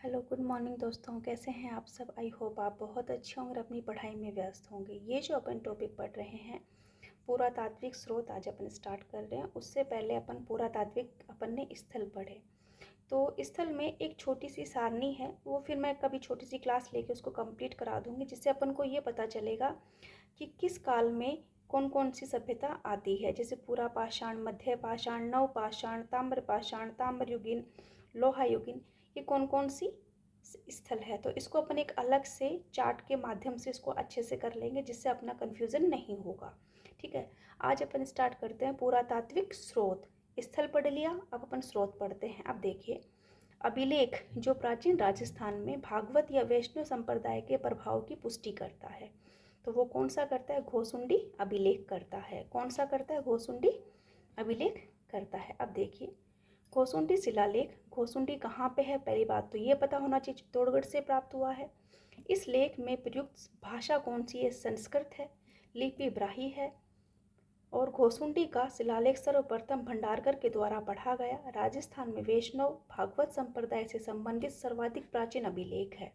Hello good morning दोस्तों, कैसे हैं आप सब। आई होप आप बहुत अच्छे होंगे और अपनी पढ़ाई में व्यस्त होंगे। ये जो अपन टॉपिक पढ़ रहे हैं पुरातात्विक स्रोत, आज अपन स्टार्ट कर रहे हैं। उससे पहले अपन पुरातात्विक अपन ने स्थल पढ़े। तो स्थल में एक छोटी सी सारणी है, वो फिर मैं कभी छोटी सी क्लास लेके उसको कंप्लीट करा दूंगी, जिससे अपन को ये पता चलेगा कि किस काल में कौन कौन सी सभ्यता आती है। जैसे पूरा पाषाण, मध्य पाषाण, नव पाषाण, ताम्र पाषाण, ताम्र युगीन, लोहा युगीन, ये कौन कौन सी स्थल है। तो इसको अपन एक अलग से चार्ट के माध्यम से इसको अच्छे से कर लेंगे, जिससे अपना कन्फ्यूज़न नहीं होगा। ठीक है, आज अपन स्टार्ट करते हैं पुरातात्विक स्रोत। स्थल पढ़ लिया, अब अपन स्रोत पढ़ते हैं। अब देखिए, अभिलेख जो प्राचीन राजस्थान में भागवत या वैष्णव संप्रदाय के प्रभाव की पुष्टि करता है, तो वो कौन सा करता है? घोसुंडी अभिलेख करता है। कौन सा करता है? घोसुंडी अभिलेख करता है। अब देखिए, घोसुंडी शिलालेख, घोसुंडी कहाँ पे है? पहली बात तो ये पता होना चाहिए, चित्तौड़गढ़ से प्राप्त हुआ है। इस लेख में प्रयुक्त भाषा कौन सी है? संस्कृत है। लिपि ब्राह्मी है। और घोसुंडी का शिलालेख सर्वप्रथम भंडारकर के द्वारा पढ़ा गया राजस्थान में वैष्णव भागवत संप्रदाय से संबंधित सर्वाधिक प्राचीन अभिलेख है।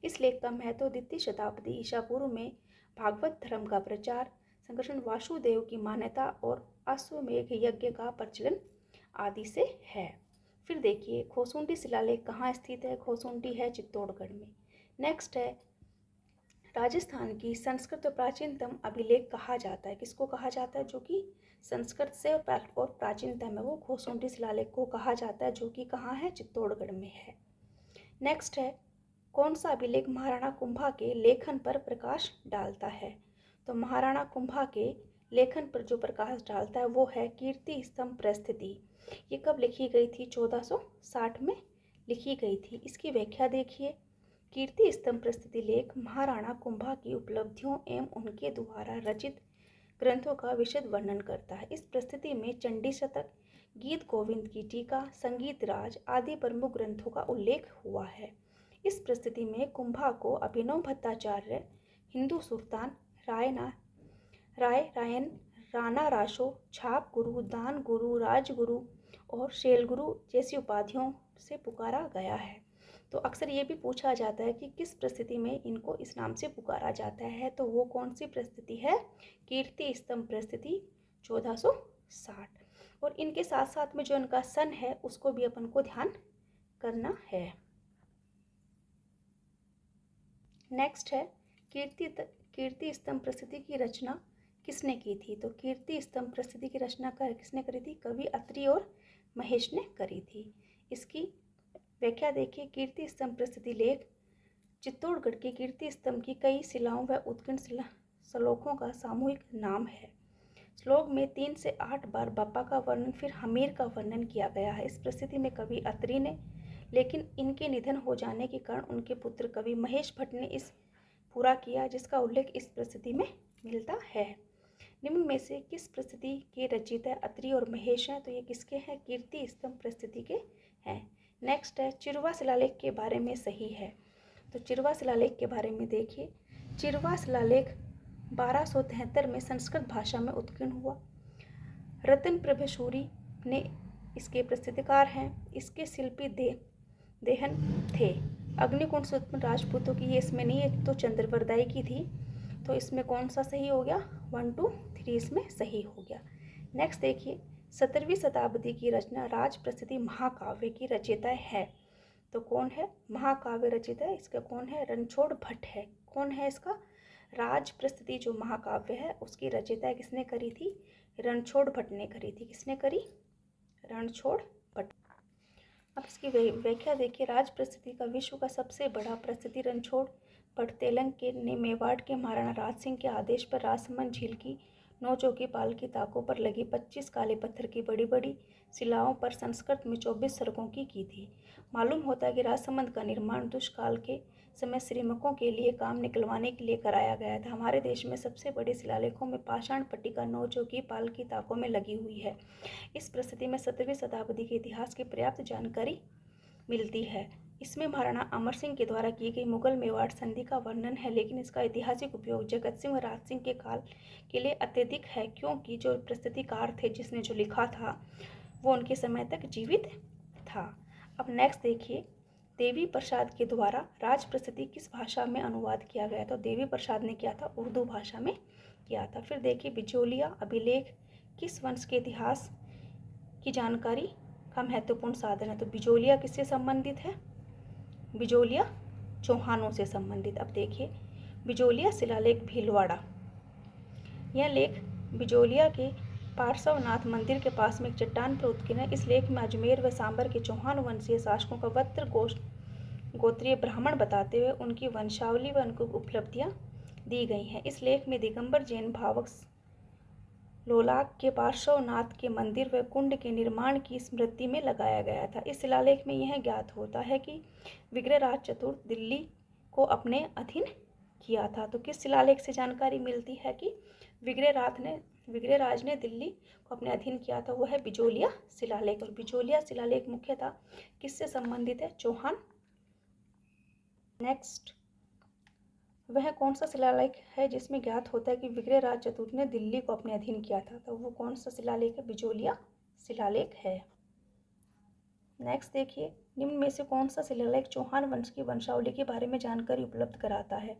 इस लेख का महत्व द्वितीय शताब्दी ईसा पूर्व में भागवत धर्म का प्रचार, संकर्षण वासुदेव की मान्यता और अश्वमेघ यज्ञ का प्रचलन आदि से है। फिर देखिए, घोसुंडी शिलालेख कहाँ स्थित है? घोसुंडी है चित्तौड़गढ़ में। नेक्स्ट है, राजस्थान की संस्कृत प्राचीनतम अभिलेख कहा जाता है। किसको कहा जाता है? जो कि संस्कृत से और प्राचीनतम है, वो घोसुंडी शिलालेख को कहा जाता है, जो कि कहाँ है? चित्तौड़गढ़ में है। नेक्स्ट है, कौन सा अभिलेख महाराणा कुंभा के लेखन पर प्रकाश डालता है? तो महाराणा कुंभा के लेखन पर जो प्रकाश डालता है वो है कीर्ति स्तंभ प्रस्थिति। ये कब लिखी गई थी? 1460 में लिखी गई थी। इसकी व्याख्या देखिए, कीर्ति स्तंभ प्रस्तुति लेख महाराणा कुंभा की उपलब्धियों एवं उनके द्वारा रचित ग्रंथों का विशद वर्णन करता है। इस प्रस्तुति में चंडी शतक, गीत गोविंद की टीका, संगीत राज आदि प्रमुख ग्रंथों का उल्लेख हुआ है। इस प्रस्तुति में कुंभा को अभिनव भट्टाचार्य, हिंदू सुल्तान रायन, राणा रासो, छाप गुरु, दान गुरु, राजगुरु और शैलगुरु जैसी उपाधियों से पुकारा गया है। तो अक्सर ये भी पूछा जाता है कि किस प्रस्तुति में इनको इस नाम से पुकारा जाता है, तो वो कौन सी प्रस्तुति है? कीर्ति स्तंभ प्रस्तुति 1460। और इनके साथ साथ में जो इनका सन है उसको भी अपन को ध्यान करना है। नेक्स्ट है, कीर्ति स्तंभ प्रस्तुति की रचना किसने की थी? तो कीर्ति स्तंभ प्रस्तुति की रचना किसने करी थी? कवि अत्रि और महेश ने करी थी। इसकी व्याख्या देखिए, कीर्ति स्तंभ प्रस्तुति लेख चित्तौड़गढ़ के कीर्ति स्तंभ की कई शिलाओं व उत्कीर्ण श्लोकों का सामूहिक नाम है। श्लोक में 3 से 8 बार बापा का वर्णन, फिर हमीर का वर्णन किया गया है। इस प्रस्तुति में कवि अत्रि ने, लेकिन इनके निधन हो जाने के कारण उनके पुत्र कवि महेश भट्ट ने इस पूरा किया, जिसका उल्लेख इस प्रस्तुति में मिलता है। निम्न में से किस प्रस्तुति के रचयिता अत्रि और महेश हैं? तो ये किसके हैं? कीर्ति स्तंभ प्रस्तुति के हैं। नेक्स्ट है, चिरवा शिलालेख के बारे में सही है। तो चिरवा शिलालेख के बारे में देखिए, चिरवा शिलालेख 1273 में संस्कृत भाषा में उत्कीर्ण हुआ। रतन प्रभसूरी ने इसके प्रस्तुतिकार हैं। इसके शिल्पी देहन थे अग्निकुंड से उत्पन्न राजपूतों की। ये इसमें नहीं है, तो चंद्रवरदाई की थी। तो इसमें कौन सा सही हो गया? 1 2 3 इसमें सही हो गया। नेक्स्ट देखिए, 17वीं शताब्दी की रचना राज प्रस्तुति महाकाव्य की रचयिता है। तो कौन है महाकाव्य रचयिता? इसका कौन है? रणछोड़ भट्ट है। कौन है इसका? राज प्रस्तुति जो महाकाव्य है उसकी रचयिता किसने करी थी? रणछोड़ भट्ट ने करी थी। किसने करी? रणछोड़ भट्ट। अब इसकी व्याख्या देखिए, राज प्रस्तुति का विश्व का सबसे बड़ा प्रस्तुति रणछोड़ भट्ट तेलंग के ने मेवाड़ के महाराणा राज सिंह के आदेश पर राजसमंद झील की 9 चौकी पाल की ताकों पर लगी 25 काले पत्थर की बड़ी बड़ी शिलाओं पर संस्कृत में 24 सड़कों की थी। मालूम होता है कि राजसमंद का निर्माण दुष्काल के समय श्रमिकों के लिए काम निकलवाने के लिए कराया गया था। हमारे देश में सबसे बड़े शिलालेखों में पाषाण पट्टिका 9 चौकी पाल की ताकों में लगी हुई है। इस प्रस्तुति में 17वीं शताब्दी के इतिहास की पर्याप्त जानकारी मिलती है। इसमें महाराणा अमर सिंह के द्वारा की गई मुगल मेवाड़ संधि का वर्णन है, लेकिन इसका ऐतिहासिक उपयोग जगत सिंह व राज सिंह के काल के लिए अत्यधिक है, क्योंकि जो प्रस्तुतिकार थे जिसने जो लिखा था वो उनके समय तक जीवित था। अब नेक्स्ट देखिए, देवी प्रसाद के द्वारा राजप्रसिद्धि किस भाषा में अनुवाद किया गया? तो देवी प्रसाद ने किया था उर्दू भाषा में किया था। फिर देखिए बिचौलिया अभिलेख किस वंश के इतिहास की जानकारी का महत्वपूर्ण साधन है? तो बिचौलिया किससे संबंधित है? बिचौलिया चौहानों से संबंधित। अब देखिए बिचौलिया शिलालेख भीलवाड़ा, यह लेख बिचौलिया के पार्श्वनाथ मंदिर के पास में एक चट्टान पर उत्कीर्ण है। इस लेख में अजमेर व सांबर के चौहान वंशीय शासकों का वस्त्र गोत्रीय ब्राह्मण बताते हुए उनकी वंशावली व उनकी उपलब्धियां दी गई हैं। इस लेख में दिगंबर जैन भावक लोलाक के पार्श्वनाथ के मंदिर व कुंड के निर्माण की स्मृति में लगाया गया था। इस शिलालेख में यह ज्ञात होता है कि विग्रहराज चतुर्थ दिल्ली को अपने अधीन किया था। तो किस शिलालेख से जानकारी मिलती है कि विग्रहराज ने दिल्ली को अपने अधीन किया था? वह है बिचौलिया शिलालेख। और बिचौलिया शिलालेख मुख्यतः किससे संबंधित है? चौहान। नेक्स्ट, वह कौन सा शिलालेख है जिसमें ज्ञात होता है कि विग्रहराज चतुर्थ ने दिल्ली को अपने अधीन किया था? तो वो कौन सा शिलालेख है? बिचौलिया शिलालेख है। नेक्स्ट देखिए निम्न में से कौन सा शिलालेख चौहान वंश की वंशावली के बारे में जानकारी उपलब्ध कराता है?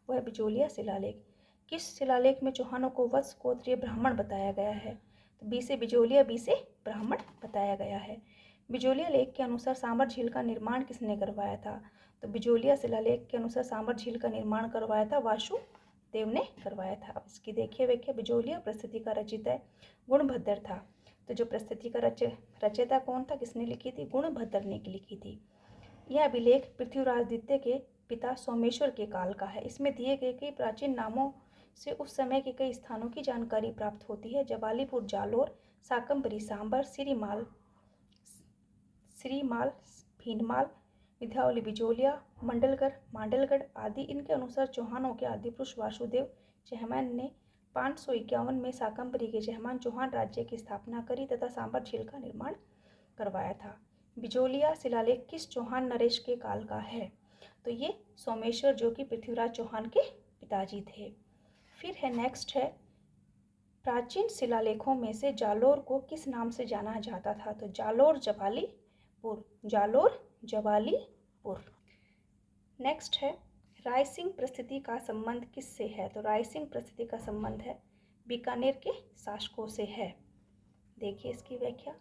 वह बिचौलिया शिलालेख। किस शिलालेख में चौहानों को वत्स गोत्रीय ब्राह्मण बताया गया है? तो बी से बिचौलिया, बी से ब्राह्मण बताया गया है। बिचौलिया लेख के अनुसार सांबर झील का निर्माण किसने करवाया था? तो बिचौलिया शिलालेख के अनुसार सांबर झील का निर्माण करवाया था वासुदेव ने करवाया था। अब इसकी देखिए व्याख्या। बिचौलिया प्रस्तुति का रचयिता गुणभद्र था। तो जो प्रस्तुति का रचयिता कौन था? किसने लिखी थी? गुणभद्र ने लिखी थी। यह अभिलेख पृथ्वीराज द्वितीय के पिता सोमेश्वर के काल का है। इसमें दिए गए कई प्राचीन नामों से उस समय के कई स्थानों की जानकारी प्राप्त होती है। जबालीपुर जालोर, शाकंभरी सांबर, श्रीमाल भीनमाल, विंध्यावली बिचौलिया, मांडलगढ़ आदि। इनके अनुसार चौहानों के आदिपुरुष वासुदेव चहमान ने 551 में शाकंभरी के चहमान चौहान राज्य की स्थापना करी तथा सांबर झील का निर्माण करवाया था। बिचौलिया शिलालेख किस चौहान नरेश के काल का है? तो ये सोमेश्वर जो कि पृथ्वीराज चौहान के पिताजी थे। फिर है नेक्स्ट है प्राचीन शिलालेखों में से जालोर को किस नाम से जाना जाता था? तो जालोर जबालीपुर। नेक्स्ट है रायसिंह परिस्थिति का संबंध किससे है? तो रायसिंह परिस्थिति का संबंध है बीकानेर के शासकों से है। देखिए इसकी व्याख्या।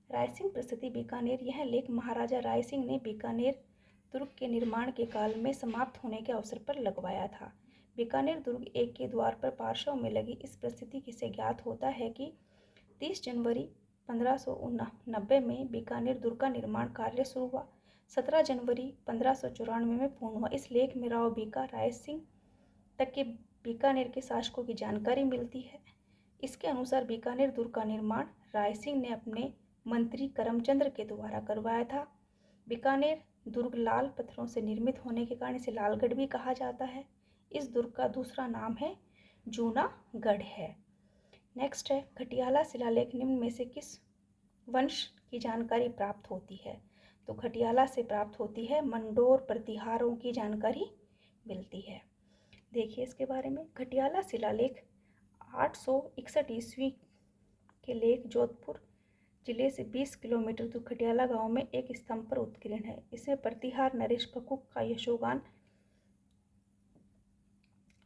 रायसिंह परिस्थिति बीकानेर, यह लेख महाराजा रायसिंह ने बीकानेर दुर्ग के निर्माण के काल में समाप्त होने के अवसर पर लगवाया था। बीकानेर दुर्ग एक के द्वार पर पार्श्व में लगी इस परिस्थिति से ज्ञात होता है कि 30 जनवरी 1590 में बीकानेर दुर्ग का निर्माण कार्य शुरू हुआ। 17 जनवरी 1594 में पूर्ण हुआ। इस लेख में राव बीका रायसिंह तक के बीकानेर के शासकों की जानकारी मिलती है। इसके अनुसार बीकानेर दुर्ग का निर्माण रायसिंह ने अपने मंत्री करमचंद्र के द्वारा करवाया था। बीकानेर दुर्ग लाल पत्थरों से निर्मित होने के कारण इसे लालगढ़ भी कहा जाता है। इस दुर्ग का दूसरा नाम है जूनागढ़ है। नेक्स्ट है खटियाला शिलालेख निम्न में से किस वंश की जानकारी प्राप्त होती है? तो खटियाला से प्राप्त होती है मंडोर प्रतिहारों की जानकारी मिलती है। देखिए इसके बारे में। खटियाला शिलालेख 861 ईस्वी के लेख जोधपुर जिले से 20 किलोमीटर दूर खटियाला गांव में एक स्तंभ पर उत्कीर्ण है। इसमें प्रतिहार नरेश ककुक का यशोगान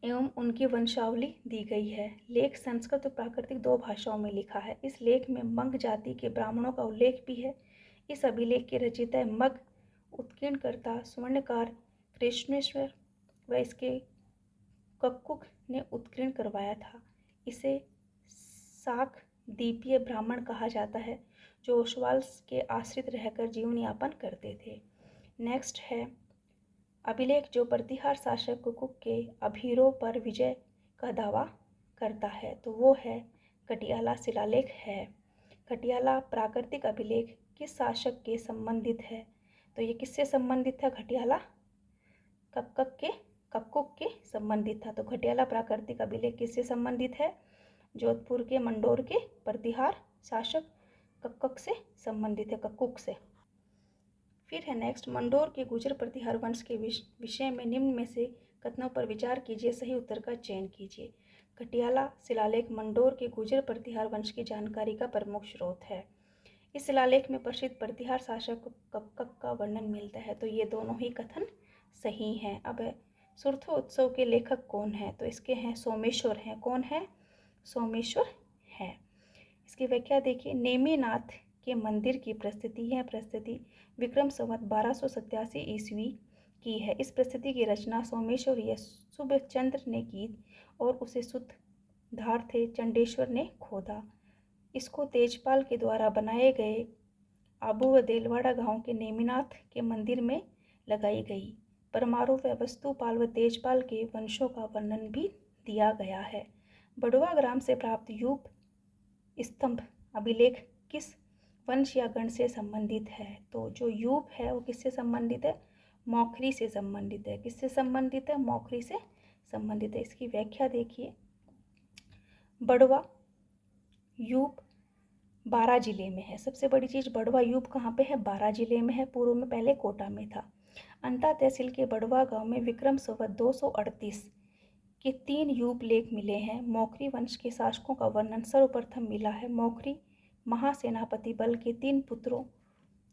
एवं उनकी वंशावली दी गई है। लेख संस्कृत और प्राकृतिक दो भाषाओं में लिखा है। इस लेख में मग जाति के ब्राह्मणों का उल्लेख भी है। इस अभिलेख के रचयिता मग उत्कीर्णकर्ता स्वर्णकार कृष्णेश्वर व इसके कक्कुक ने उत्कीर्ण करवाया था। इसे शाक दीपीय ब्राह्मण कहा जाता है जो ओसवाल के आश्रित रहकर जीवन यापन करते थे। नेक्स्ट है अभिलेख जो प्रतिहार शासक कुकुक के अभीरों पर विजय का दावा करता है, तो वो है खटियाला शिलालेख है। खटियाला प्राकृतिक अभिलेख किस शासक के संबंधित है? तो ये किससे संबंधित है? खटियाला कक्कुक के संबंधित था। तो खटियाला प्राकृतिक अभिलेख किससे संबंधित है? जोधपुर के मंडोर के प्रतिहार शासक कक्कुक से संबंधित है, कक्कुक से। फिर है नेक्स्ट मंडोर के गुर्जर प्रतिहार वंश के विषय में निम्न में से कथनों पर विचार कीजिए, सही उत्तर का चयन कीजिए। खटियाला शिलालेख मंडोर के गुर्जर प्रतिहार वंश की जानकारी का प्रमुख स्रोत है। इस शिलालेख में प्रसिद्ध प्रतिहार शासक कप्कक का वर्णन मिलता है। तो ये दोनों ही कथन सही हैं। अब सुरथो उत्सव के लेखक कौन है? तो इसके हैं सोमेश्वर हैं। कौन है? सोमेश्वर है। इसकी व्याख्या देखिए। नेमिनाथ के मंदिर की प्रस्तुति है। प्रस्तुति विक्रम संवत 1287 ईस्वी की है। इस प्रस्तुति की रचना सोमेश्वर यशुभचंद्र ने की और उसे शुद्धधार्थे चंडेश्वर ने खोदा। इसको तेजपाल के द्वारा बनाए गए आबू व देलवाड़ा गांव के नेमिनाथ के मंदिर में लगाई गई। परमाणु व वस्तुपाल व तेजपाल के वंशों का वर्णन भी दिया गया है। बड़वा ग्राम से प्राप्त यूप स्तंभ अभिलेख किस वंश या गण से संबंधित है? तो जो यूप है वो किससे संबंधित है? मौखरी से संबंधित है। किससे संबंधित है? मौखरी से संबंधित है। इसकी व्याख्या देखिए। बड़वा यूप बारा जिले में है। सबसे बड़ी चीज़, बड़वा यूप कहाँ पे है? बारा जिले में है। पूर्व में पहले कोटा में था। अंता तहसील के बड़वा गांव में विक्रम संवत 238 के 3 यूप लेख मिले हैं। मौखरी वंश के शासकों का वर्णन सर्वप्रथम मिला है। मौखरी महासेनापति बल के 3 पुत्रों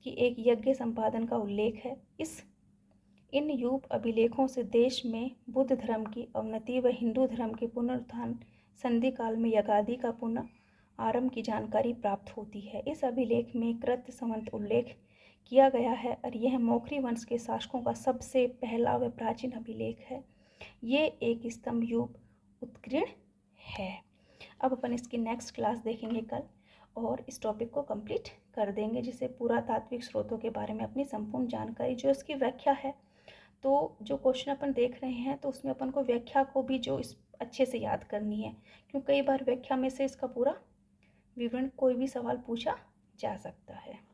की एक यज्ञ संपादन का उल्लेख है। इन यूप अभिलेखों से देश में बुद्ध धर्म की अवनति व हिंदू धर्म के पुनरुत्थान, संधि काल में यज्ञादि का पुनः आरंभ की जानकारी प्राप्त होती है। इस अभिलेख में कृत संवत उल्लेख किया गया है और यह मौखरी वंश के शासकों का सबसे पहला व प्राचीन अभिलेख है। ये एक स्तंभ यूप उत्कीर्ण है। अब अपन इसकी नेक्स्ट क्लास देखेंगे कल और इस टॉपिक को कंप्लीट कर देंगे, जिसे पुरातात्विक स्रोतों के बारे में अपनी संपूर्ण जानकारी जो इसकी व्याख्या है। तो जो क्वेश्चन अपन देख रहे हैं तो उसमें अपन को व्याख्या को भी जो इस अच्छे से याद करनी है, क्योंकि कई बार व्याख्या में से इसका पूरा विवरण कोई भी सवाल पूछा जा सकता है।